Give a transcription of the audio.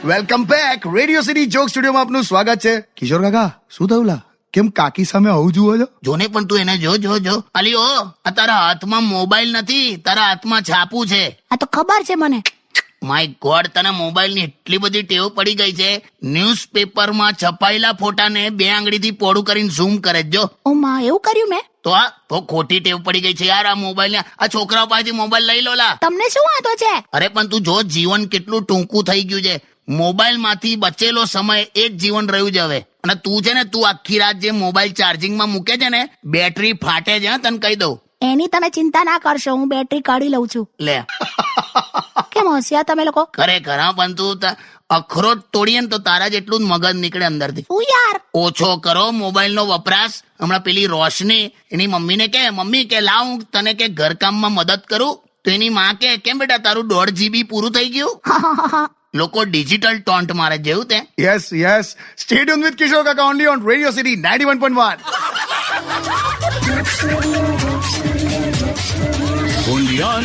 Welcome back. Radio city joke સ્ટુડિયોમાં આપનું સ્વાગત છે. કિશોર કાકા, શું થયું લા? કેમ કાકી સામે આવું જુઓ છો? જોને પણ તું એને જો અલી ઓ, આ તારા હાથમાં મોબાઈલ નથી, તારા હાથમાં છાપું છે. આ તો ખબર છે મને. માય ગોડ, તને મોબાઈલની એટલી બધી ટેવ પડી ગઈ છે. ન્યૂઝપેપરમાં છપાયેલા ફોટાને 2 આંગળીથી પોડું કરીને ઝૂમ કરે જ જો. ઓ માં, એવું કર્યું મેં? તો ખોટી ટેવ પડી ગઈ છે યાર આ મોબાઈલ. આ છોકરાઓ પાસેથી મોબાઈલ લઈ લો લા. તમને શું વાંધો છે? અરે પણ તું જો, જીવન કેટલું ટૂંકું થઈ ગયું છે. મોબાઈલ માંથી બચેલો સમય એ જ જીવન રહ્યું છે હવે. અને તું છે ને, તું આખી રાત જે મોબાઈલ ચાર્જિંગમાં મૂકે છે ને, બેટરી ફાટે છે. હા, તને કહી દઉં. એની તમે ચિંતા ના કરશો, હું બેટરી કાઢી લઉં છું. લે કેમ હોશિયાર તમે લોકો? ખરેખર. હા, પણ તું અખરોટ તોડીએ ને તો તારા જેટલું જ મગજ નીકળે અંદરથી. શું યાર? ઓછો કરો મોબાઈલ નો વપરાશ. હમણાં પેલી રોશની એની મમ્મીને કે, મમ્મી કે લાવ હું તને કે ઘરકામમાં મદદ કરું. તો એની માં કે, કેમ બેટા તારું 1.5 GB પૂરું થઈ ગયું? લોકો ડિજિટલ ટોન્ટ મારે જેવું તે. યસ. સ્ટે ટ્યુન વિથ કિશોર કાકા only on radio city 91.1. Only on